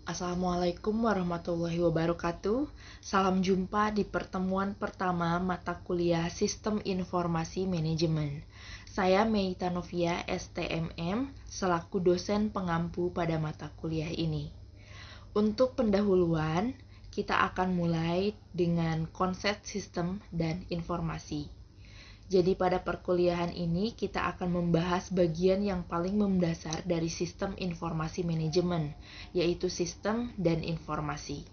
Assalamualaikum warahmatullahi wabarakatuh. Salam jumpa di pertemuan pertama mata kuliah Sistem Informasi Manajemen. Saya Meita Novia, STMM, selaku dosen pengampu pada mata kuliah ini. Untuk pendahuluan, kita akan mulai dengan konsep sistem dan informasi. Jadi pada perkuliahan ini kita akan membahas bagian yang paling mendasar dari sistem informasi manajemen, yaitu sistem dan informasi.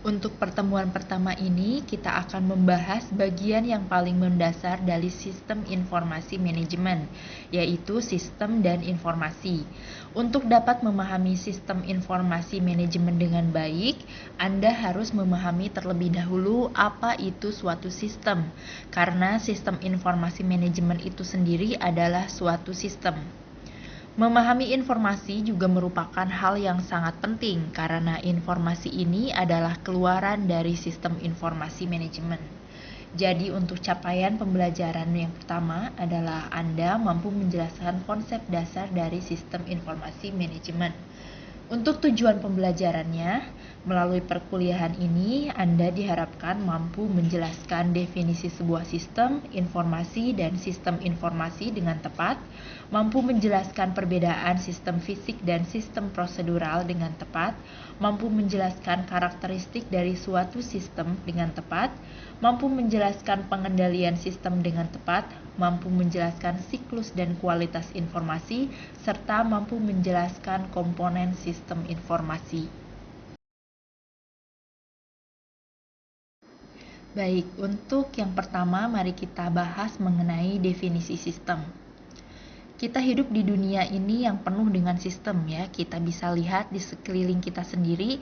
Untuk pertemuan pertama ini, kita akan membahas bagian yang paling mendasar dari sistem informasi manajemen, yaitu sistem dan informasi. Untuk dapat memahami sistem informasi manajemen dengan baik, Anda harus memahami terlebih dahulu apa itu suatu sistem, karena sistem informasi manajemen itu sendiri adalah suatu sistem. Memahami informasi juga merupakan hal yang sangat penting karena informasi ini adalah keluaran dari sistem informasi manajemen. Jadi untuk capaian pembelajaran yang pertama adalah Anda mampu menjelaskan konsep dasar dari sistem informasi manajemen. Untuk tujuan pembelajarannya, melalui perkuliahan ini Anda diharapkan mampu menjelaskan definisi sebuah sistem informasi dan sistem informasi dengan tepat, mampu menjelaskan perbedaan sistem fisik dan sistem prosedural dengan tepat, mampu menjelaskan karakteristik dari suatu sistem dengan tepat, mampu menjelaskan pengendalian sistem dengan tepat, mampu menjelaskan siklus dan kualitas informasi, serta mampu menjelaskan komponen sistem informasi. Baik, untuk yang pertama mari kita bahas mengenai definisi sistem. Kita hidup di dunia ini yang penuh dengan sistem ya. Kita bisa lihat di sekeliling kita sendiri,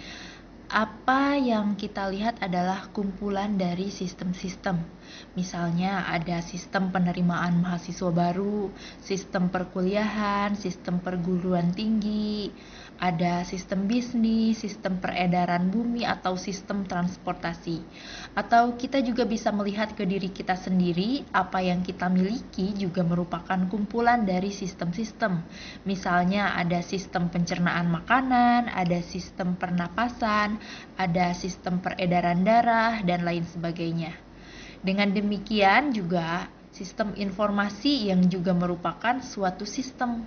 apa yang kita lihat adalah kumpulan dari sistem-sistem. Misalnya ada sistem penerimaan mahasiswa baru, sistem perkuliahan, sistem perguruan tinggi, ada sistem bisnis, sistem peredaran bumi, atau sistem transportasi. Atau kita juga bisa melihat ke diri kita sendiri, apa yang kita miliki juga merupakan kumpulan dari sistem-sistem. Misalnya ada sistem pencernaan makanan, ada sistem pernapasan, ada sistem peredaran darah, dan lain sebagainya. Dengan demikian juga sistem informasi yang juga merupakan suatu sistem.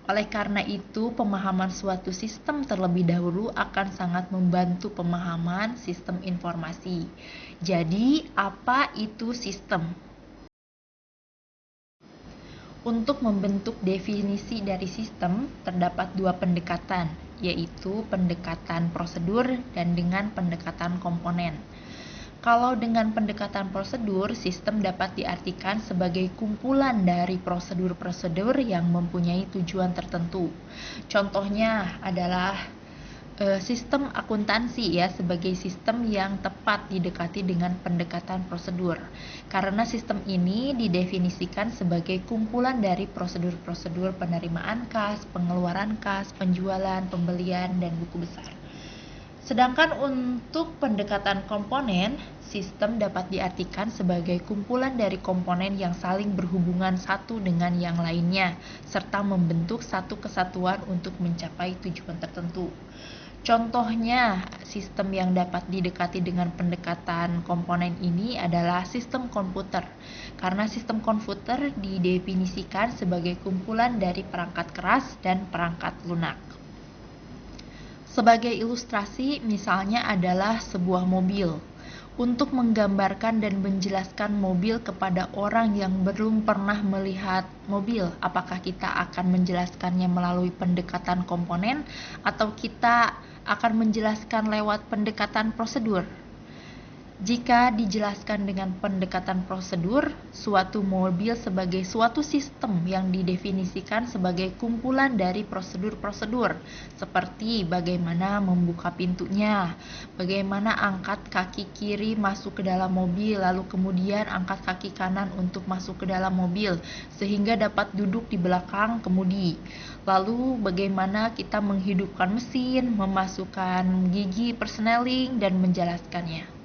Oleh karena itu, pemahaman suatu sistem terlebih dahulu akan sangat membantu pemahaman sistem informasi. Jadi, apa itu sistem? Untuk membentuk definisi dari sistem, terdapat dua pendekatan, yaitu pendekatan prosedur dan dengan pendekatan komponen. Kalau dengan pendekatan prosedur, sistem dapat diartikan sebagai kumpulan dari prosedur-prosedur yang mempunyai tujuan tertentu. Contohnya adalah sistem akuntansi ya, sebagai sistem yang tepat didekati dengan pendekatan prosedur. Karena sistem ini didefinisikan sebagai kumpulan dari prosedur-prosedur penerimaan kas, pengeluaran kas, penjualan, pembelian, dan buku besar. Sedangkan untuk pendekatan komponen, sistem dapat diartikan sebagai kumpulan dari komponen yang saling berhubungan satu dengan yang lainnya, serta membentuk satu kesatuan untuk mencapai tujuan tertentu. Contohnya, sistem yang dapat didekati dengan pendekatan komponen ini adalah sistem komputer. Karena sistem komputer didefinisikan sebagai kumpulan dari perangkat keras dan perangkat lunak. Sebagai ilustrasi, misalnya adalah sebuah mobil. Untuk menggambarkan dan menjelaskan mobil kepada orang yang belum pernah melihat mobil, apakah kita akan menjelaskannya melalui pendekatan komponen atau kita akan menjelaskan lewat pendekatan prosedur? Jika dijelaskan dengan pendekatan prosedur, suatu mobil sebagai suatu sistem yang didefinisikan sebagai kumpulan dari prosedur-prosedur, seperti bagaimana membuka pintunya, bagaimana angkat kaki kiri masuk ke dalam mobil, lalu kemudian angkat kaki kanan untuk masuk ke dalam mobil, sehingga dapat duduk di belakang kemudi. Lalu bagaimana kita menghidupkan mesin, memasukkan gigi persneling, dan menjelaskannya.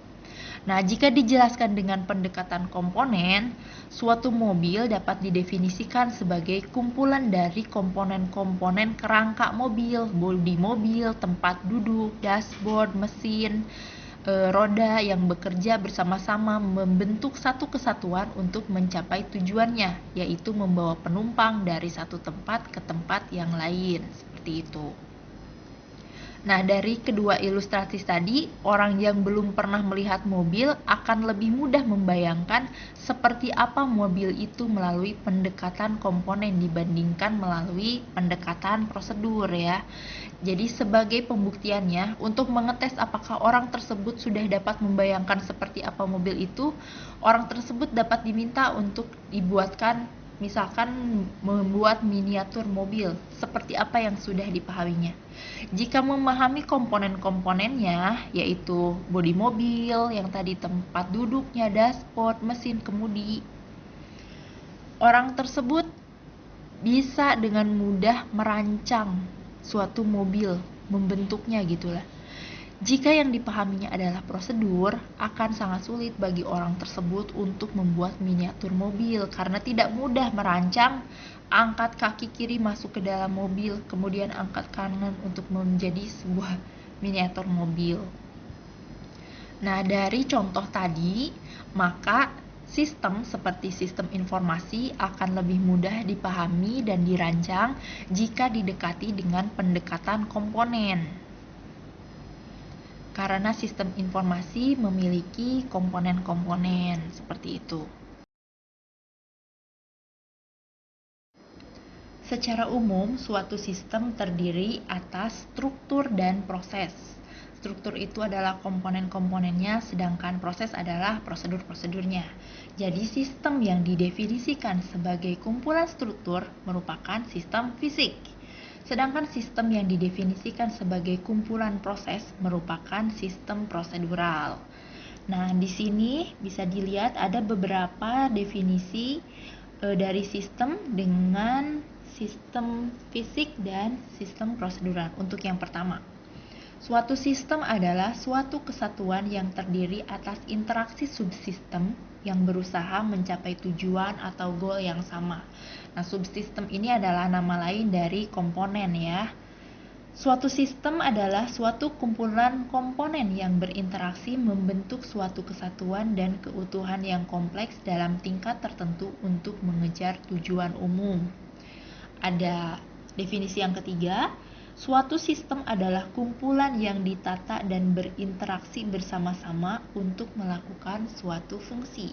Nah, jika dijelaskan dengan pendekatan komponen, suatu mobil dapat didefinisikan sebagai kumpulan dari komponen-komponen kerangka mobil, bodi mobil, tempat duduk, dashboard, mesin, roda yang bekerja bersama-sama membentuk satu kesatuan untuk mencapai tujuannya, yaitu membawa penumpang dari satu tempat ke tempat yang lain, seperti itu. Nah, dari kedua ilustrasi tadi, orang yang belum pernah melihat mobil akan lebih mudah membayangkan seperti apa mobil itu melalui pendekatan komponen dibandingkan melalui pendekatan prosedur ya. Jadi sebagai pembuktiannya, untuk mengetes apakah orang tersebut sudah dapat membayangkan seperti apa mobil itu, orang tersebut dapat diminta untuk dibuatkan, misalkan membuat miniatur mobil, seperti apa yang sudah dipahaminya. Jika memahami komponen-komponennya, yaitu bodi mobil, yang tadi tempat duduknya, dashboard, mesin kemudi, orang tersebut bisa dengan mudah merancang suatu mobil, membentuknya gitulah. Jika yang dipahaminya adalah prosedur, akan sangat sulit bagi orang tersebut untuk membuat miniatur mobil karena tidak mudah merancang, angkat kaki kiri masuk ke dalam mobil, kemudian angkat kanan untuk menjadi sebuah miniatur mobil. Nah, dari contoh tadi, maka sistem seperti sistem informasi akan lebih mudah dipahami dan dirancang jika didekati dengan pendekatan komponen. Karena sistem informasi memiliki komponen-komponen seperti itu. Secara umum, suatu sistem terdiri atas struktur dan proses. Struktur itu adalah komponen-komponennya, sedangkan proses adalah prosedur-prosedurnya. Jadi, sistem yang didefinisikan sebagai kumpulan struktur merupakan sistem fisik. Sedangkan sistem yang didefinisikan sebagai kumpulan proses merupakan sistem prosedural. Nah, di sini bisa dilihat ada beberapa definisi dari sistem dengan sistem fisik dan sistem prosedural. Untuk yang pertama, suatu sistem adalah suatu kesatuan yang terdiri atas interaksi subsistem yang berusaha mencapai tujuan atau goal yang sama. Nah, subsistem ini adalah nama lain dari komponen ya. Suatu sistem adalah suatu kumpulan komponen yang berinteraksi membentuk suatu kesatuan dan keutuhan yang kompleks dalam tingkat tertentu untuk mengejar tujuan umum. Ada definisi yang ketiga, suatu sistem adalah kumpulan yang ditata dan berinteraksi bersama-sama untuk melakukan suatu fungsi.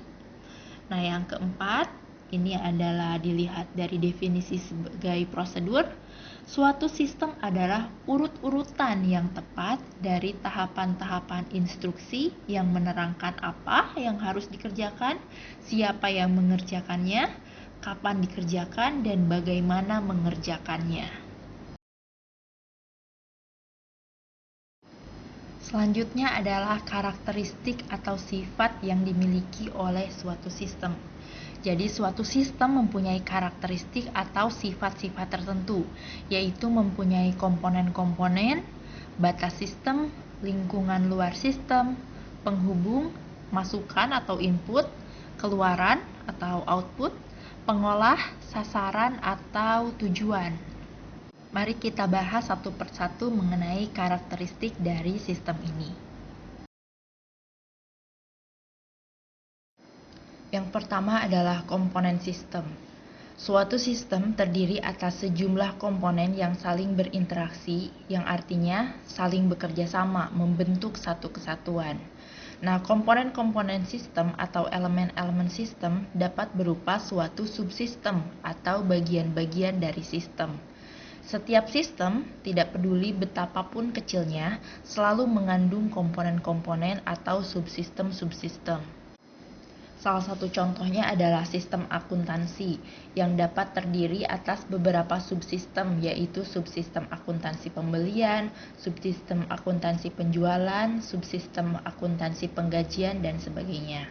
Nah, yang keempat, ini adalah dilihat dari definisi sebagai prosedur. Suatu sistem adalah urut-urutan yang tepat dari tahapan-tahapan instruksi yang menerangkan apa yang harus dikerjakan, siapa yang mengerjakannya, kapan dikerjakan, dan bagaimana mengerjakannya. Selanjutnya adalah karakteristik atau sifat yang dimiliki oleh suatu sistem. Jadi suatu sistem mempunyai karakteristik atau sifat-sifat tertentu, yaitu mempunyai komponen-komponen, batas sistem, lingkungan luar sistem, penghubung, masukan atau input, keluaran atau output, pengolah, sasaran atau tujuan. Mari kita bahas satu persatu mengenai karakteristik dari sistem ini. Yang pertama adalah komponen sistem. Suatu sistem terdiri atas sejumlah komponen yang saling berinteraksi, yang artinya saling bekerja sama membentuk satu kesatuan. Nah, komponen-komponen sistem atau elemen-elemen sistem dapat berupa suatu subsistem atau bagian-bagian dari sistem. Setiap sistem, tidak peduli betapapun kecilnya, selalu mengandung komponen-komponen atau subsistem-subsistem. Salah satu contohnya adalah sistem akuntansi yang dapat terdiri atas beberapa subsistem, yaitu subsistem akuntansi pembelian, subsistem akuntansi penjualan, subsistem akuntansi penggajian, dan sebagainya.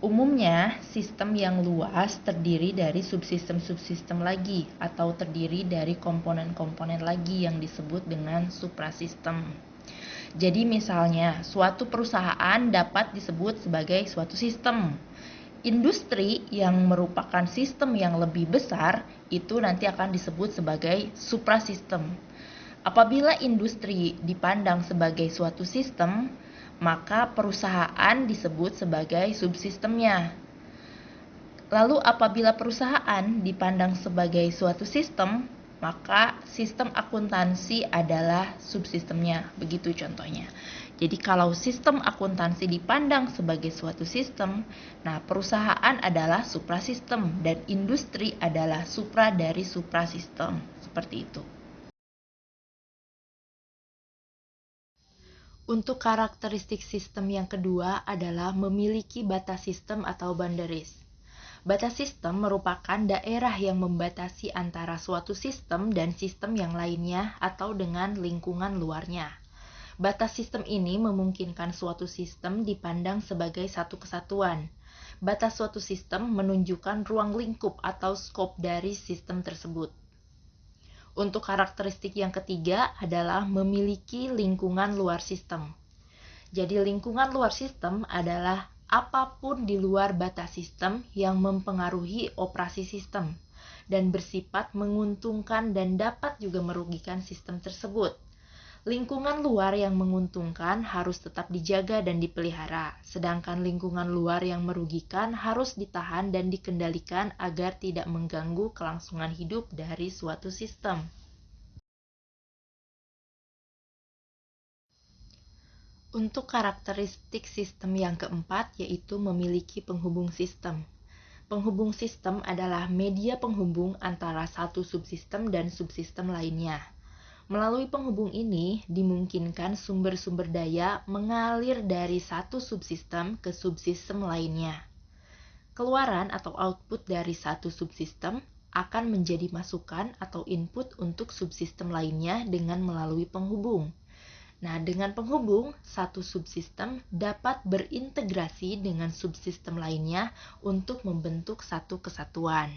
Umumnya, sistem yang luas terdiri dari subsistem-subsistem lagi atau terdiri dari komponen-komponen lagi yang disebut dengan suprasistem. Jadi misalnya, suatu perusahaan dapat disebut sebagai suatu sistem. Industri yang merupakan sistem yang lebih besar itu nanti akan disebut sebagai suprasistem. Apabila industri dipandang sebagai suatu sistem, maka perusahaan disebut sebagai subsistemnya. Lalu apabila perusahaan dipandang sebagai suatu sistem, maka sistem akuntansi adalah subsistemnya. Begitu contohnya. Jadi kalau sistem akuntansi dipandang sebagai suatu sistem, nah perusahaan adalah suprasistem dan industri adalah supra dari suprasistem. Seperti itu. Untuk karakteristik sistem yang kedua adalah memiliki batas sistem atau boundaries. Batas sistem merupakan daerah yang membatasi antara suatu sistem dan sistem yang lainnya atau dengan lingkungan luarnya. Batas sistem ini memungkinkan suatu sistem dipandang sebagai satu kesatuan. Batas suatu sistem menunjukkan ruang lingkup atau skop dari sistem tersebut. Untuk karakteristik yang ketiga adalah memiliki lingkungan luar sistem. Jadi lingkungan luar sistem adalah apapun di luar batas sistem yang mempengaruhi operasi sistem dan bersifat menguntungkan dan dapat juga merugikan sistem tersebut. Lingkungan luar yang menguntungkan harus tetap dijaga dan dipelihara, sedangkan lingkungan luar yang merugikan harus ditahan dan dikendalikan agar tidak mengganggu kelangsungan hidup dari suatu sistem. Untuk karakteristik sistem yang keempat yaitu memiliki penghubung sistem. Penghubung sistem adalah media penghubung antara satu subsistem dan subsistem lainnya. Melalui penghubung ini, dimungkinkan sumber-sumber daya mengalir dari satu subsistem ke subsistem lainnya. Keluaran atau output dari satu subsistem akan menjadi masukan atau input untuk subsistem lainnya dengan melalui penghubung. Nah, dengan penghubung, satu subsistem dapat berintegrasi dengan subsistem lainnya untuk membentuk satu kesatuan.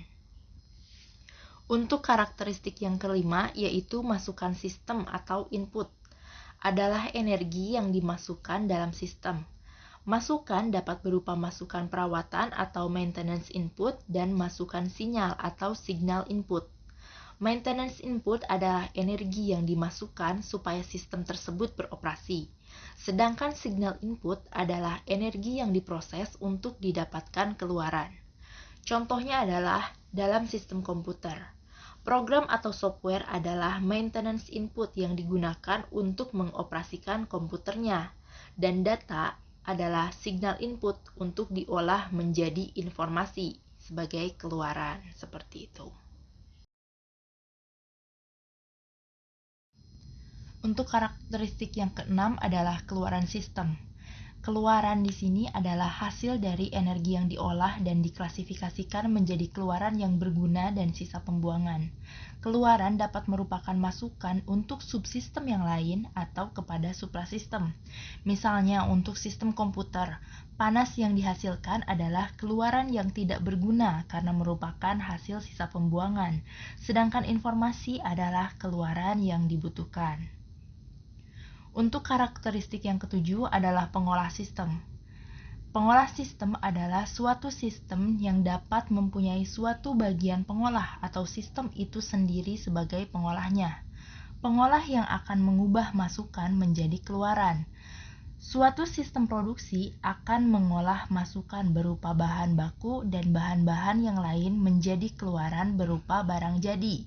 Untuk karakteristik yang kelima, yaitu masukan sistem atau input, adalah energi yang dimasukkan dalam sistem. Masukan dapat berupa masukan perawatan atau maintenance input dan masukan sinyal atau signal input. Maintenance input adalah energi yang dimasukkan supaya sistem tersebut beroperasi. Sedangkan signal input adalah energi yang diproses untuk didapatkan keluaran. Contohnya adalah dalam sistem komputer. Program atau software adalah maintenance input yang digunakan untuk mengoperasikan komputernya, dan data adalah signal input untuk diolah menjadi informasi sebagai keluaran, seperti itu. Untuk karakteristik yang keenam adalah keluaran sistem. Keluaran di sini adalah hasil dari energi yang diolah dan diklasifikasikan menjadi keluaran yang berguna dan sisa pembuangan. Keluaran dapat merupakan masukan untuk subsistem yang lain atau kepada suprasistem. Misalnya untuk sistem komputer, panas yang dihasilkan adalah keluaran yang tidak berguna karena merupakan hasil sisa pembuangan, sedangkan informasi adalah keluaran yang dibutuhkan. Untuk karakteristik yang ketujuh adalah pengolah sistem. Pengolah sistem adalah suatu sistem yang dapat mempunyai suatu bagian pengolah atau sistem itu sendiri sebagai pengolahnya. Pengolah yang akan mengubah masukan menjadi keluaran. Suatu sistem produksi akan mengolah masukan berupa bahan baku dan bahan-bahan yang lain menjadi keluaran berupa barang jadi.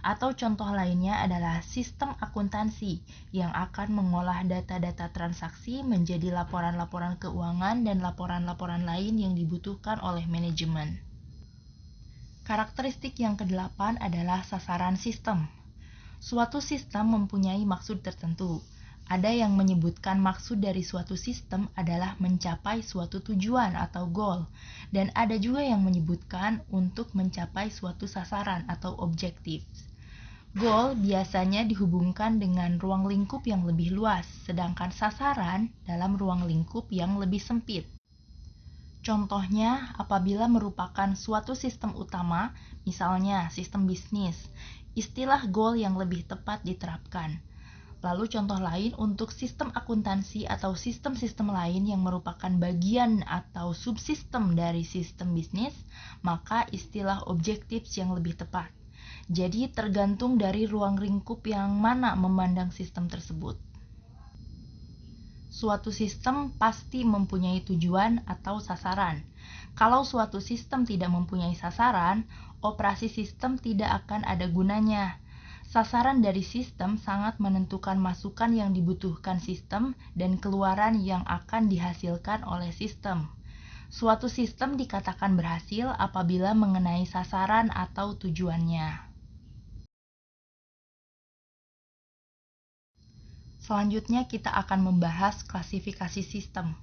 Atau contoh lainnya adalah sistem akuntansi yang akan mengolah data-data transaksi menjadi laporan-laporan keuangan dan laporan-laporan lain yang dibutuhkan oleh manajemen. Karakteristik yang kedelapan adalah sasaran sistem. Suatu sistem mempunyai maksud tertentu. Ada yang menyebutkan maksud dari suatu sistem adalah mencapai suatu tujuan atau goal, dan ada juga yang menyebutkan untuk mencapai suatu sasaran atau objektif. Goal biasanya dihubungkan dengan ruang lingkup yang lebih luas, sedangkan sasaran dalam ruang lingkup yang lebih sempit. Contohnya, apabila merupakan suatu sistem utama, misalnya sistem bisnis, istilah goal yang lebih tepat diterapkan. Lalu contoh lain untuk sistem akuntansi atau sistem-sistem lain yang merupakan bagian atau subsistem dari sistem bisnis, maka istilah objektif yang lebih tepat. Jadi tergantung dari ruang lingkup yang mana memandang sistem tersebut. Suatu sistem pasti mempunyai tujuan atau sasaran. Kalau suatu sistem tidak mempunyai sasaran, operasi sistem tidak akan ada gunanya. Sasaran dari sistem sangat menentukan masukan yang dibutuhkan sistem dan keluaran yang akan dihasilkan oleh sistem. Suatu sistem dikatakan berhasil apabila mengenai sasaran atau tujuannya. Selanjutnya kita akan membahas klasifikasi sistem.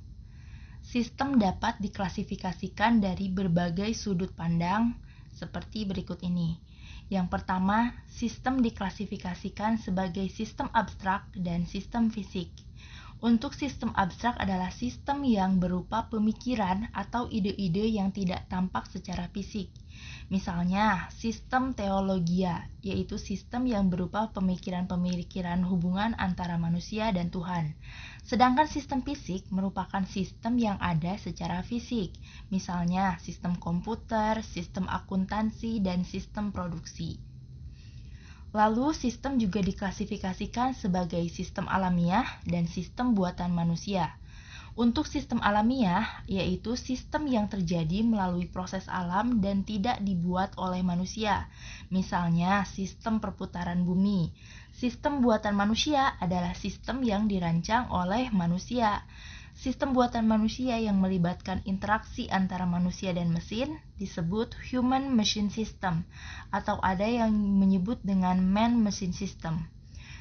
Sistem dapat diklasifikasikan dari berbagai sudut pandang seperti berikut ini. Yang pertama, sistem diklasifikasikan sebagai sistem abstrak dan sistem fisik. Untuk sistem abstrak adalah sistem yang berupa pemikiran atau ide-ide yang tidak tampak secara fisik. Misalnya, sistem teologia, yaitu sistem yang berupa pemikiran-pemikiran hubungan antara manusia dan Tuhan. Sedangkan sistem fisik merupakan sistem yang ada secara fisik, misalnya sistem komputer, sistem akuntansi, dan sistem produksi. Lalu, sistem juga diklasifikasikan sebagai sistem alamiah dan sistem buatan manusia. Untuk sistem alamiah, yaitu sistem yang terjadi melalui proses alam dan tidak dibuat oleh manusia, misalnya sistem perputaran bumi. Sistem buatan manusia adalah sistem yang dirancang oleh manusia. Sistem buatan manusia yang melibatkan interaksi antara manusia dan mesin disebut human machine system, atau ada yang menyebut dengan man machine system.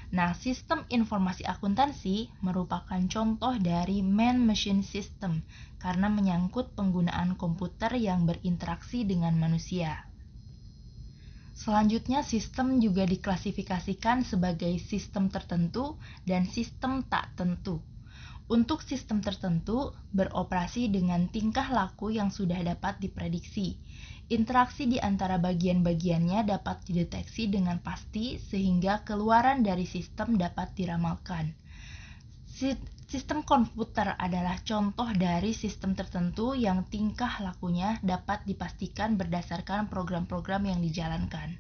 Nah, sistem informasi akuntansi merupakan contoh dari man-machine system karena menyangkut penggunaan komputer yang berinteraksi dengan manusia. Selanjutnya, sistem juga diklasifikasikan sebagai sistem tertentu dan sistem tak tentu. Untuk sistem tertentu, beroperasi dengan tingkah laku yang sudah dapat diprediksi. Interaksi di antara bagian-bagiannya dapat dideteksi dengan pasti sehingga keluaran dari sistem dapat diramalkan. Sistem komputer adalah contoh dari sistem tertentu yang tingkah lakunya dapat dipastikan berdasarkan program-program yang dijalankan.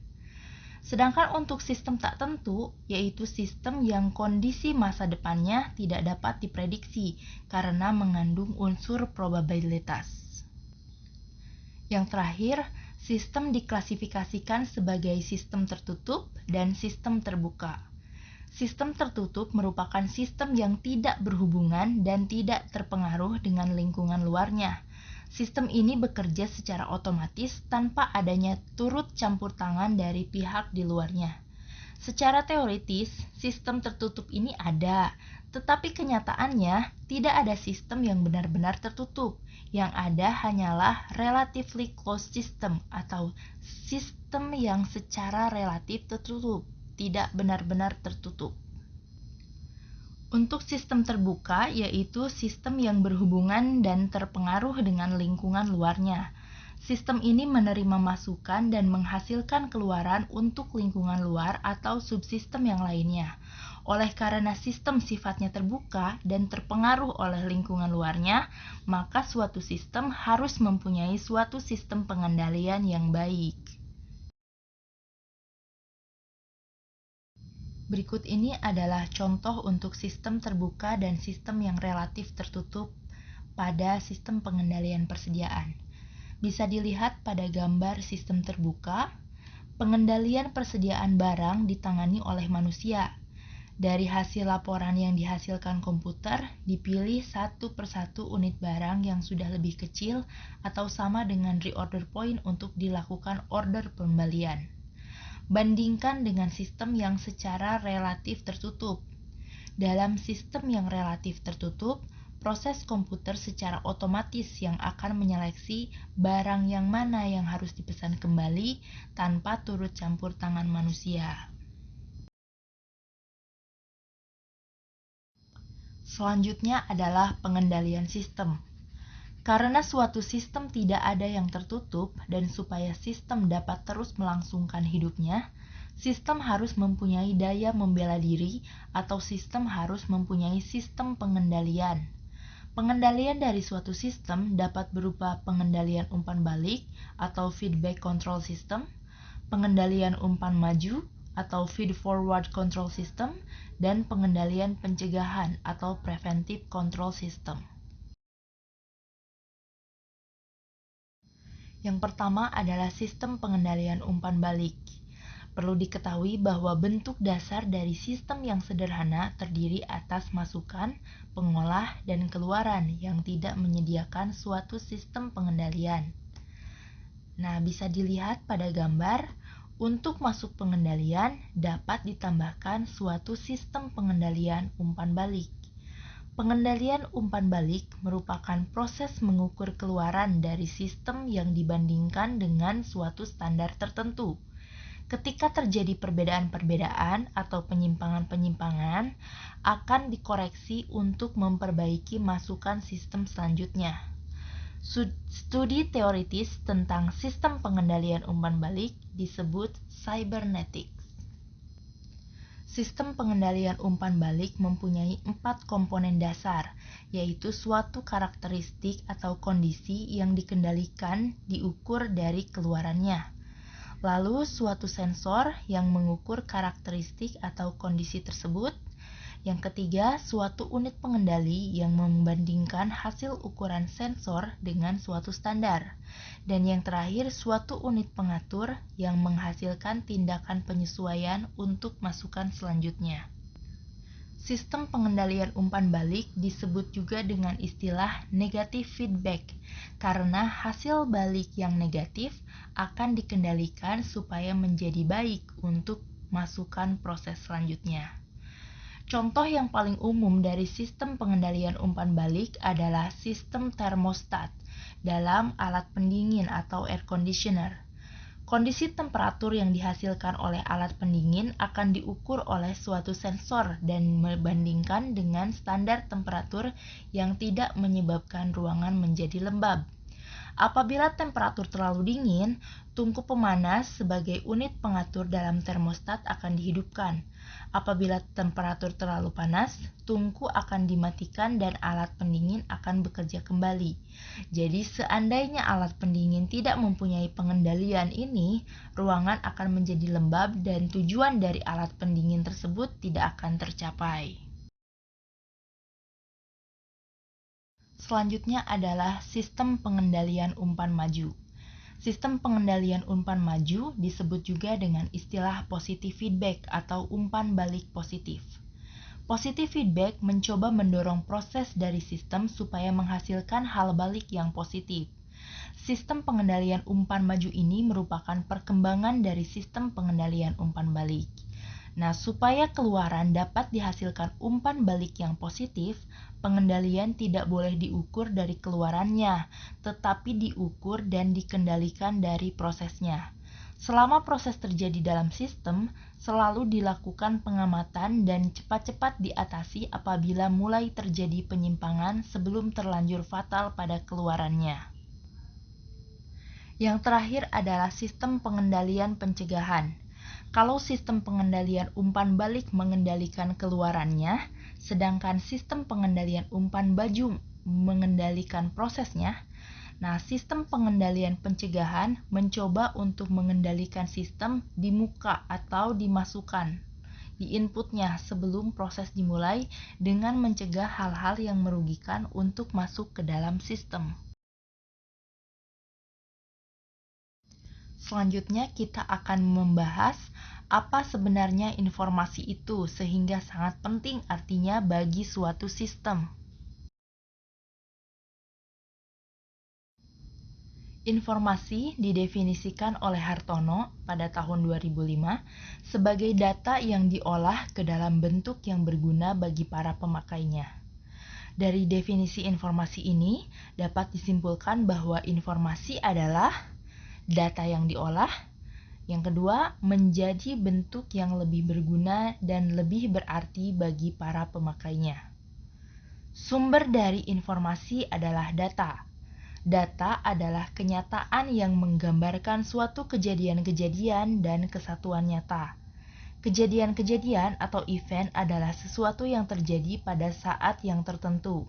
Sedangkan untuk sistem tak tentu, yaitu sistem yang kondisi masa depannya tidak dapat diprediksi karena mengandung unsur probabilitas. Yang terakhir, sistem diklasifikasikan sebagai sistem tertutup dan sistem terbuka. Sistem tertutup merupakan sistem yang tidak berhubungan dan tidak terpengaruh dengan lingkungan luarnya. Sistem ini bekerja secara otomatis tanpa adanya turut campur tangan dari pihak di luarnya. Secara teoritis, sistem tertutup ini ada, tetapi kenyataannya tidak ada sistem yang benar-benar tertutup. Yang ada hanyalah relatively closed system atau sistem yang secara relatif tertutup, tidak benar-benar tertutup. Untuk sistem terbuka, yaitu sistem yang berhubungan dan terpengaruh dengan lingkungan luarnya. Sistem ini menerima masukan dan menghasilkan keluaran untuk lingkungan luar atau subsistem yang lainnya. Oleh karena sistem sifatnya terbuka dan terpengaruh oleh lingkungan luarnya, maka suatu sistem harus mempunyai suatu sistem pengendalian yang baik. Berikut ini adalah contoh untuk sistem terbuka dan sistem yang relatif tertutup pada sistem pengendalian persediaan. Bisa dilihat pada gambar sistem terbuka, pengendalian persediaan barang ditangani oleh manusia. Dari hasil laporan yang dihasilkan komputer, dipilih satu persatu unit barang yang sudah lebih kecil atau sama dengan reorder point untuk dilakukan order pembelian. Bandingkan dengan sistem yang secara relatif tertutup. Dalam sistem yang relatif tertutup, proses komputer secara otomatis yang akan menyeleksi barang yang mana yang harus dipesan kembali tanpa turut campur tangan manusia. Selanjutnya adalah pengendalian sistem. Karena suatu sistem tidak ada yang tertutup dan supaya sistem dapat terus melangsungkan hidupnya, Sistem harus mempunyai daya membela diri atau sistem harus mempunyai sistem pengendalian. Pengendalian dari suatu sistem dapat berupa pengendalian umpan balik atau feedback control system, pengendalian umpan maju atau feed forward control system, dan pengendalian pencegahan atau preventive control system. Yang pertama adalah sistem pengendalian umpan balik. Perlu diketahui bahwa bentuk dasar dari sistem yang sederhana terdiri atas masukan, pengolah, dan keluaran yang tidak menyediakan suatu sistem pengendalian. Nah, bisa dilihat pada gambar, untuk masuk pengendalian dapat ditambahkan suatu sistem pengendalian umpan balik. Pengendalian umpan balik merupakan proses mengukur keluaran dari sistem yang dibandingkan dengan suatu standar tertentu. Ketika terjadi perbedaan-perbedaan atau penyimpangan-penyimpangan, akan dikoreksi untuk memperbaiki masukan sistem selanjutnya. Studi teoritis tentang sistem pengendalian umpan balik disebut cybernetics. Sistem pengendalian umpan balik mempunyai 4 komponen dasar, yaitu suatu karakteristik atau kondisi yang dikendalikan diukur dari keluarannya. Lalu suatu sensor yang mengukur karakteristik atau kondisi tersebut. Yang ketiga, suatu unit pengendali yang membandingkan hasil ukuran sensor dengan suatu standar. Dan yang terakhir, suatu unit pengatur yang menghasilkan tindakan penyesuaian untuk masukan selanjutnya. Sistem pengendalian umpan balik disebut juga dengan istilah negative feedback, karena hasil balik yang negatif akan dikendalikan supaya menjadi baik untuk masukan proses selanjutnya. Contoh yang paling umum dari sistem pengendalian umpan balik adalah sistem termostat dalam alat pendingin atau air conditioner. Kondisi temperatur yang dihasilkan oleh alat pendingin akan diukur oleh suatu sensor dan membandingkan dengan standar temperatur yang tidak menyebabkan ruangan menjadi lembab. Apabila temperatur terlalu dingin, tungku pemanas sebagai unit pengatur dalam termostat akan dihidupkan. Apabila temperatur terlalu panas, tungku akan dimatikan dan alat pendingin akan bekerja kembali. Jadi seandainya alat pendingin tidak mempunyai pengendalian ini, ruangan akan menjadi lembab dan tujuan dari alat pendingin tersebut tidak akan tercapai. Selanjutnya adalah sistem pengendalian umpan maju. Sistem pengendalian umpan maju disebut juga dengan istilah positive feedback atau umpan balik positif. Positive feedback mencoba mendorong proses dari sistem supaya menghasilkan hal balik yang positif. Sistem pengendalian umpan maju ini merupakan perkembangan dari sistem pengendalian umpan balik. Nah, supaya keluaran dapat dihasilkan umpan balik yang positif, pengendalian tidak boleh diukur dari keluarannya, tetapi diukur dan dikendalikan dari prosesnya. Selama proses terjadi dalam sistem, selalu dilakukan pengamatan dan cepat-cepat diatasi apabila mulai terjadi penyimpangan sebelum terlanjur fatal pada keluarannya. Yang terakhir adalah sistem pengendalian pencegahan. Kalau sistem pengendalian umpan balik mengendalikan keluarannya, sedangkan sistem pengendalian umpan baju mengendalikan prosesnya, nah sistem pengendalian pencegahan mencoba untuk mengendalikan sistem di muka atau dimasukkan di inputnya sebelum proses dimulai dengan mencegah hal-hal yang merugikan untuk masuk ke dalam sistem. Selanjutnya kita akan membahas apa sebenarnya informasi itu sehingga sangat penting artinya bagi suatu sistem. Informasi didefinisikan oleh Hartono pada tahun 2005 sebagai data yang diolah ke dalam bentuk yang berguna bagi para pemakainya. Dari definisi informasi ini dapat disimpulkan bahwa informasi adalah data yang diolah. Yang kedua, menjadi bentuk yang lebih berguna dan lebih berarti bagi para pemakainya. Sumber dari informasi adalah data. Data adalah kenyataan yang menggambarkan suatu kejadian-kejadian dan kesatuan nyata. Kejadian-kejadian atau event adalah sesuatu yang terjadi pada saat yang tertentu.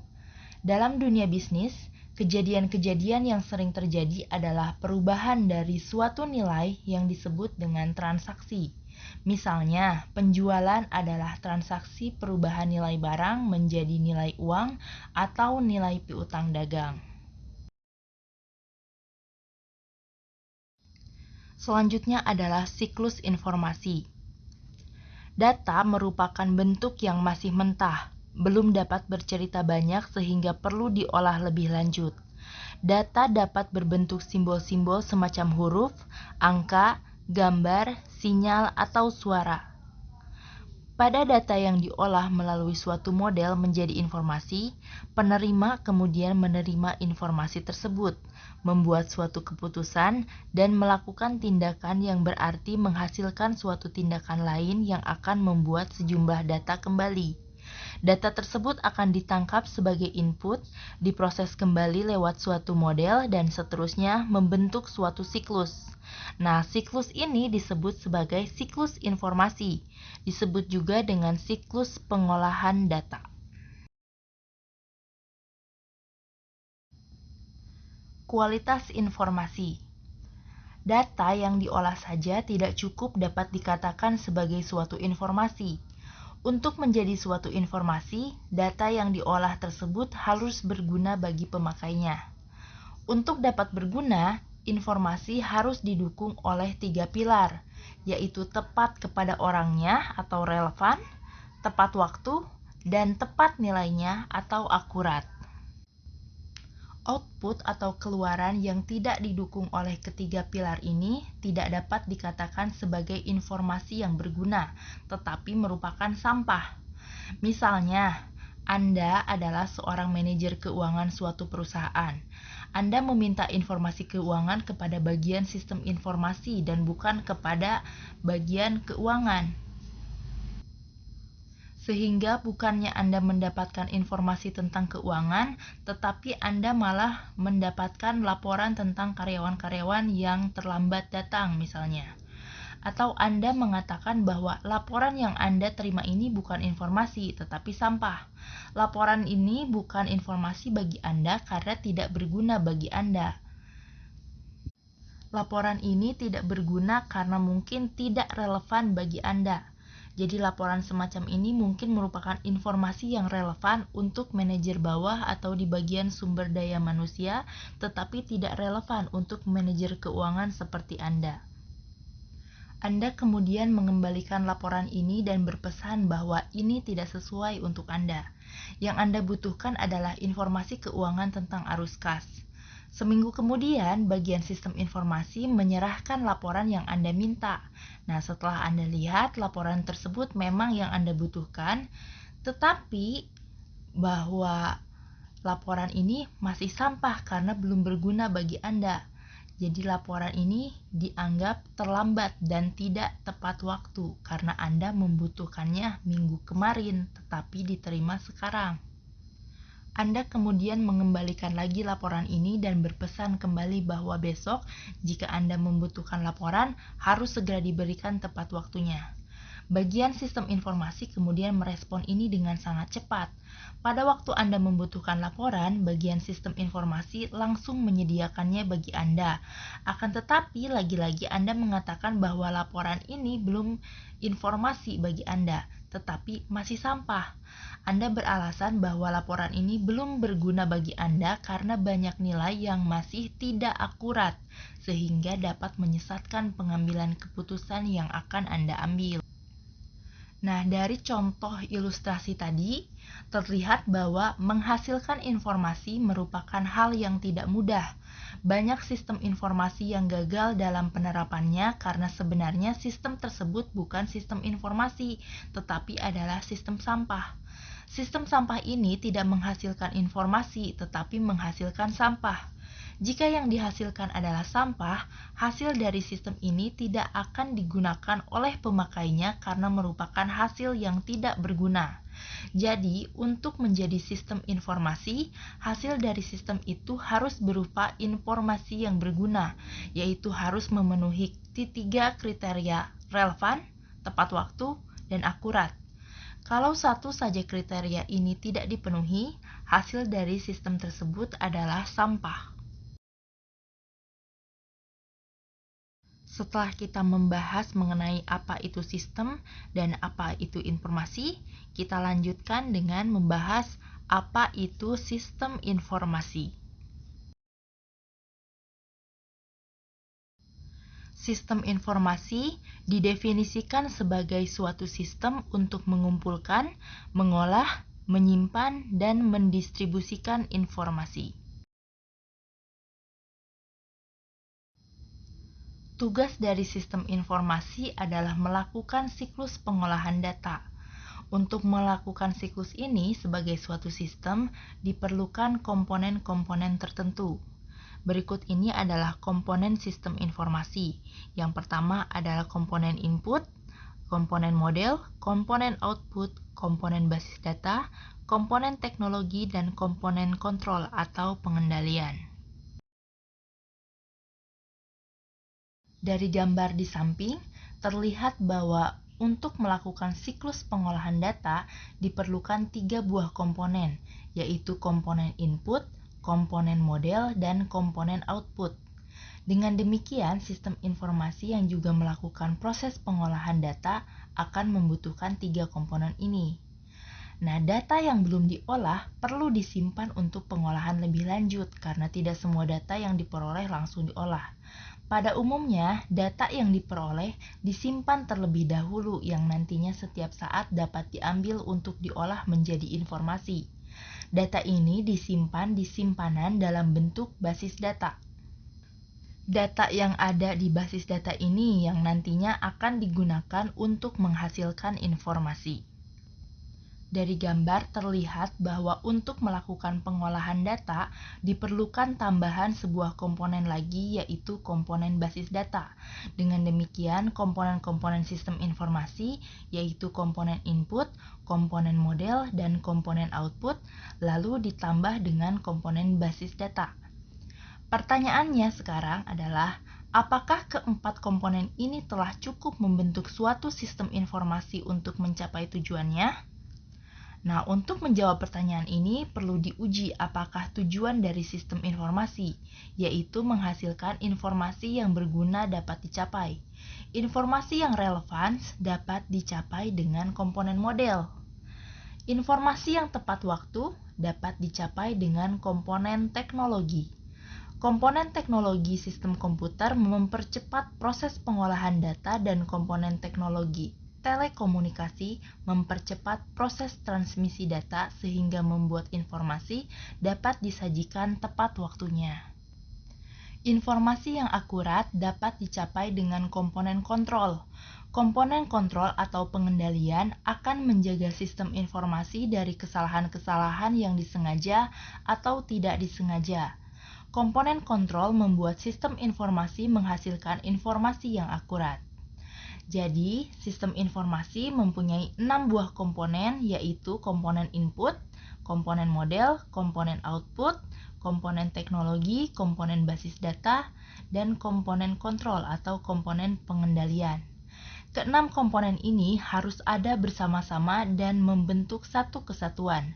Dalam dunia bisnis, kejadian-kejadian yang sering terjadi adalah perubahan dari suatu nilai yang disebut dengan transaksi. Misalnya, penjualan adalah transaksi perubahan nilai barang menjadi nilai uang atau nilai piutang dagang. Selanjutnya adalah siklus informasi. Data merupakan bentuk yang masih mentah, belum dapat bercerita banyak sehingga perlu diolah lebih lanjut. Data dapat berbentuk simbol-simbol semacam huruf, angka, gambar, sinyal, atau suara. Pada data yang diolah melalui suatu model menjadi informasi, penerima kemudian menerima informasi tersebut, membuat suatu keputusan, dan melakukan tindakan yang berarti menghasilkan suatu tindakan lain yang akan membuat sejumlah data kembali. Data tersebut akan ditangkap sebagai input, diproses kembali lewat suatu model, dan seterusnya membentuk suatu siklus. Nah, siklus ini disebut sebagai siklus informasi, disebut juga dengan siklus pengolahan data. Kualitas informasi. Data yang diolah saja tidak cukup dapat dikatakan sebagai suatu informasi. Untuk menjadi suatu informasi, data yang diolah tersebut harus berguna bagi pemakainya. Untuk dapat berguna, informasi harus didukung oleh 3 pilar, yaitu tepat kepada orangnya atau relevan, tepat waktu, dan tepat nilainya atau akurat. Output atau keluaran yang tidak didukung oleh ketiga pilar ini tidak dapat dikatakan sebagai informasi yang berguna, tetapi merupakan sampah. Misalnya, Anda adalah seorang manajer keuangan suatu perusahaan. Anda meminta informasi keuangan kepada bagian sistem informasi dan bukan kepada bagian keuangan. Sehingga bukannya Anda mendapatkan informasi tentang keuangan, tetapi Anda malah mendapatkan laporan tentang karyawan-karyawan yang terlambat datang misalnya. Atau Anda mengatakan bahwa laporan yang Anda terima ini bukan informasi, tetapi sampah. Laporan ini bukan informasi bagi Anda karena tidak berguna bagi Anda. Laporan ini tidak berguna karena mungkin tidak relevan bagi Anda. Jadi laporan semacam ini mungkin merupakan informasi yang relevan untuk manajer bawah atau di bagian sumber daya manusia, tetapi tidak relevan untuk manajer keuangan seperti Anda. Anda kemudian mengembalikan laporan ini dan berpesan bahwa ini tidak sesuai untuk Anda. Yang Anda butuhkan adalah informasi keuangan tentang arus kas. Seminggu kemudian, bagian sistem informasi menyerahkan laporan yang Anda minta. Nah, setelah Anda lihat laporan tersebut memang yang Anda butuhkan, tetapi bahwa laporan ini masih sampah karena belum berguna bagi Anda. Jadi laporan ini dianggap terlambat dan tidak tepat waktu karena Anda membutuhkannya minggu kemarin tetapi diterima sekarang. Anda kemudian mengembalikan lagi laporan ini dan berpesan kembali bahwa besok jika Anda membutuhkan laporan harus segera diberikan tepat waktunya. Bagian sistem informasi kemudian merespon ini dengan sangat cepat. Pada waktu Anda membutuhkan laporan, bagian sistem informasi langsung menyediakannya bagi Anda. Akan tetapi, lagi-lagi Anda mengatakan bahwa laporan ini belum informasi bagi Anda, tetapi masih sampah. Anda beralasan bahwa laporan ini belum berguna bagi Anda karena banyak nilai yang masih tidak akurat, sehingga dapat menyesatkan pengambilan keputusan yang akan Anda ambil. Nah, dari contoh ilustrasi tadi, terlihat bahwa menghasilkan informasi merupakan hal yang tidak mudah. Banyak sistem informasi yang gagal dalam penerapannya karena sebenarnya sistem tersebut bukan sistem informasi, tetapi adalah sistem sampah. Sistem sampah ini tidak menghasilkan informasi, tetapi menghasilkan sampah. Jika yang dihasilkan adalah sampah, hasil dari sistem ini tidak akan digunakan oleh pemakainya karena merupakan hasil yang tidak berguna. Jadi, untuk menjadi sistem informasi, hasil dari sistem itu harus berupa informasi yang berguna, yaitu harus memenuhi 3 kriteria: relevan, tepat waktu, dan akurat. Kalau satu saja kriteria ini tidak dipenuhi, hasil dari sistem tersebut adalah sampah. Setelah kita membahas mengenai apa itu sistem dan apa itu informasi, kita lanjutkan dengan membahas apa itu sistem informasi. Sistem informasi didefinisikan sebagai suatu sistem untuk mengumpulkan, mengolah, menyimpan, dan mendistribusikan informasi. Tugas dari sistem informasi adalah melakukan siklus pengolahan data. Untuk melakukan siklus ini sebagai suatu sistem, diperlukan komponen-komponen tertentu. Berikut ini adalah komponen sistem informasi. Yang pertama adalah komponen input, komponen model, komponen output, komponen basis data, komponen teknologi, dan komponen kontrol atau pengendalian. Dari gambar di samping, terlihat bahwa untuk melakukan siklus pengolahan data diperlukan 3 buah komponen, yaitu komponen input, komponen model, dan komponen output. Dengan demikian, sistem informasi yang juga melakukan proses pengolahan data akan membutuhkan 3 komponen ini. Nah, data yang belum diolah perlu disimpan untuk pengolahan lebih lanjut karena tidak semua data yang diperoleh langsung diolah. Pada umumnya, data yang diperoleh disimpan terlebih dahulu yang nantinya setiap saat dapat diambil untuk diolah menjadi informasi. Data ini disimpan di simpanan dalam bentuk basis data. Data yang ada di basis data ini yang nantinya akan digunakan untuk menghasilkan informasi. Dari gambar terlihat bahwa untuk melakukan pengolahan data diperlukan tambahan sebuah komponen lagi, yaitu komponen basis data. Dengan demikian, komponen-komponen sistem informasi yaitu komponen input, komponen model, dan komponen output lalu ditambah dengan komponen basis data. Pertanyaannya sekarang adalah, apakah keempat komponen ini telah cukup membentuk suatu sistem informasi untuk mencapai tujuannya? Nah, untuk menjawab pertanyaan ini perlu diuji apakah tujuan dari sistem informasi, yaitu menghasilkan informasi yang berguna dapat dicapai. Informasi yang relevan dapat dicapai dengan komponen model. Informasi yang tepat waktu dapat dicapai dengan komponen teknologi. Komponen teknologi sistem komputer mempercepat proses pengolahan data dan komponen teknologi telekomunikasi mempercepat proses transmisi data sehingga membuat informasi dapat disajikan tepat waktunya. Informasi yang akurat dapat dicapai dengan komponen kontrol. Komponen kontrol atau pengendalian akan menjaga sistem informasi dari kesalahan-kesalahan yang disengaja atau tidak disengaja. Komponen kontrol membuat sistem informasi menghasilkan informasi yang akurat. Jadi, sistem informasi mempunyai 6 buah komponen, yaitu komponen input, komponen model, komponen output, komponen teknologi, komponen basis data, dan komponen kontrol atau komponen pengendalian. Keenam komponen ini harus ada bersama-sama dan membentuk satu kesatuan.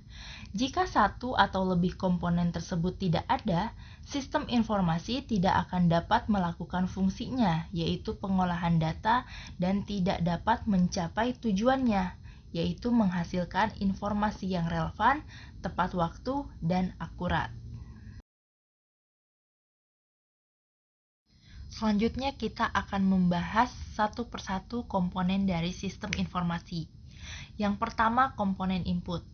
Jika satu atau lebih komponen tersebut tidak ada, sistem informasi tidak akan dapat melakukan fungsinya, yaitu pengolahan data, dan tidak dapat mencapai tujuannya, yaitu menghasilkan informasi yang relevan, tepat waktu, dan akurat. Selanjutnya kita akan membahas satu persatu komponen dari sistem informasi. Yang pertama, komponen input.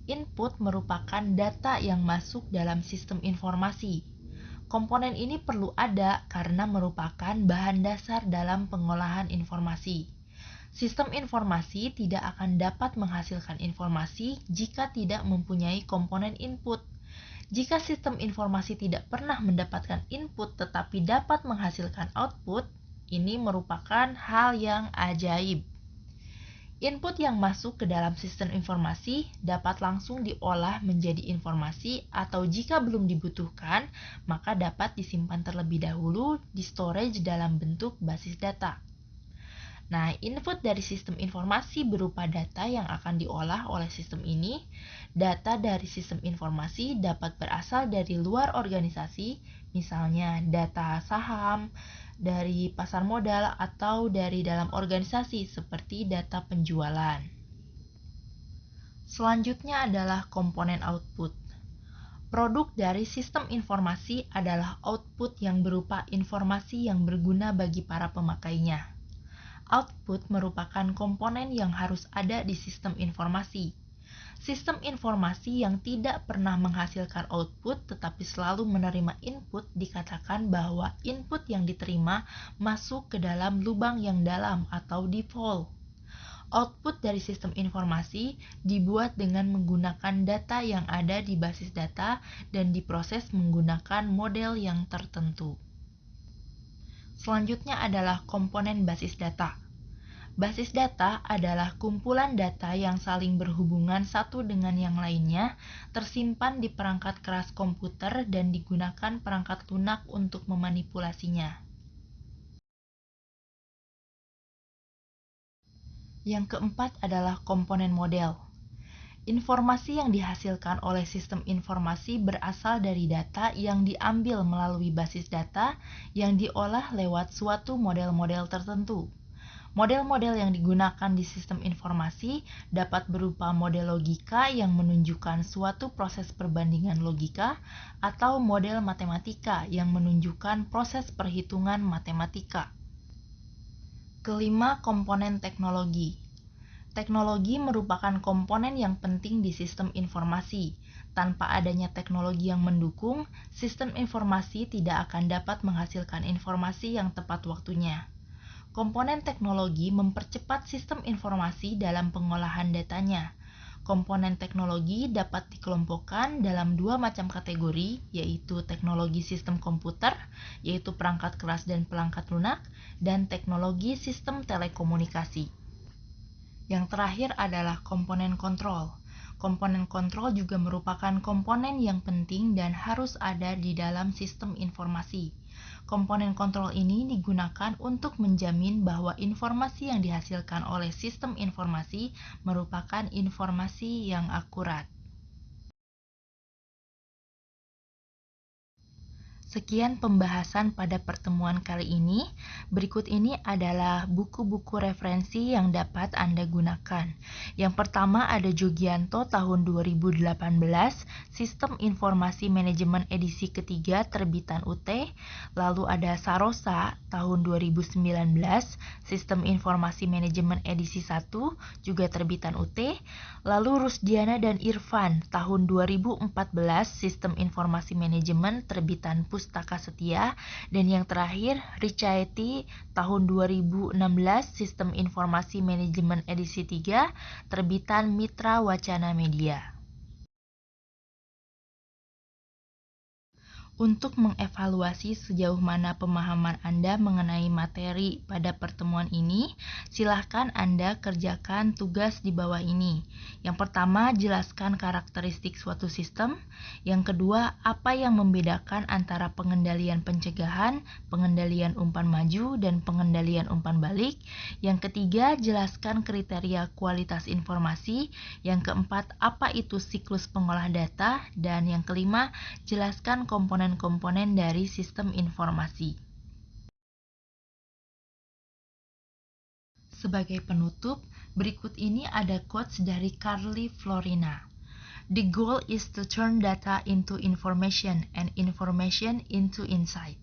Input merupakan data yang masuk dalam sistem informasi. Komponen ini perlu ada karena merupakan bahan dasar dalam pengolahan informasi. Sistem informasi tidak akan dapat menghasilkan informasi jika tidak mempunyai komponen input. Jika sistem informasi tidak pernah mendapatkan input tetapi dapat menghasilkan output, ini merupakan hal yang ajaib. Input yang masuk ke dalam sistem informasi dapat langsung diolah menjadi informasi atau jika belum dibutuhkan, maka dapat disimpan terlebih dahulu di storage dalam bentuk basis data. Nah, input dari sistem informasi berupa data yang akan diolah oleh sistem ini. Data dari sistem informasi dapat berasal dari luar organisasi, misalnya data saham, dari pasar modal, atau dari dalam organisasi seperti data penjualan. Selanjutnya adalah komponen output. Produk dari sistem informasi adalah output yang berupa informasi yang berguna bagi para pemakainya. Output merupakan komponen yang harus ada di sistem informasi. Sistem informasi yang tidak pernah menghasilkan output tetapi selalu menerima input dikatakan bahwa input yang diterima masuk ke dalam lubang yang dalam atau default. Output dari sistem informasi dibuat dengan menggunakan data yang ada di basis data dan diproses menggunakan model yang tertentu. Selanjutnya adalah komponen basis data. Basis data adalah kumpulan data yang saling berhubungan satu dengan yang lainnya, tersimpan di perangkat keras komputer dan digunakan perangkat lunak untuk memanipulasinya. Yang keempat adalah komponen model. Informasi yang dihasilkan oleh sistem informasi berasal dari data yang diambil melalui basis data yang diolah lewat suatu model-model tertentu. Model-model yang digunakan di sistem informasi dapat berupa model logika yang menunjukkan suatu proses perbandingan logika atau model matematika yang menunjukkan proses perhitungan matematika. Kelima, komponen teknologi. Teknologi merupakan komponen yang penting di sistem informasi. Tanpa adanya teknologi yang mendukung, sistem informasi tidak akan dapat menghasilkan informasi yang tepat waktunya. Komponen teknologi mempercepat sistem informasi dalam pengolahan datanya. Komponen teknologi dapat dikelompokkan dalam dua macam kategori, yaitu teknologi sistem komputer, yaitu perangkat keras dan perangkat lunak, dan teknologi sistem telekomunikasi. Yang terakhir adalah komponen kontrol. Komponen kontrol juga merupakan komponen yang penting dan harus ada di dalam sistem informasi. Komponen kontrol ini digunakan untuk menjamin bahwa informasi yang dihasilkan oleh sistem informasi merupakan informasi yang akurat. Sekian pembahasan pada pertemuan kali ini. Berikut ini adalah buku-buku referensi yang dapat Anda gunakan. Yang pertama ada Jogianto tahun 2018, Sistem Informasi Manajemen edisi ketiga terbitan UT. Lalu ada Sarosa tahun 2019, Sistem Informasi Manajemen edisi 1 juga terbitan UT. Lalu Rusdiana dan Irfan tahun 2014, Sistem Informasi Manajemen terbitan Pustaka Setia. Dan yang terakhir Ricaeti tahun 2016, Sistem Informasi Manajemen edisi 3 terbitan Mitra Wacana Media. Untuk mengevaluasi sejauh mana pemahaman Anda mengenai materi pada pertemuan ini, silahkan Anda kerjakan tugas di bawah ini. Yang pertama, jelaskan karakteristik suatu sistem. Yang kedua, apa yang membedakan antara pengendalian pencegahan, pengendalian umpan maju, dan pengendalian umpan balik. Yang ketiga, jelaskan kriteria kualitas informasi. Yang keempat, apa itu siklus pengolah data. Dan yang kelima, jelaskan komponen dari sistem informasi. Sebagai penutup, berikut ini ada quotes dari Carly Florina. The goal is to turn data into information and information into insight.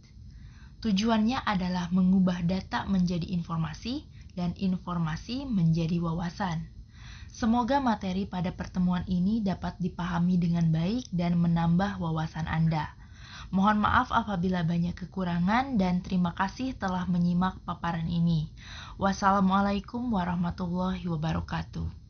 Tujuannya adalah mengubah data menjadi informasi dan informasi menjadi wawasan. Semoga materi pada pertemuan ini dapat dipahami dengan baik dan menambah wawasan Anda. Mohon maaf apabila banyak kekurangan dan terima kasih telah menyimak paparan ini. Wassalamualaikum warahmatullahi wabarakatuh.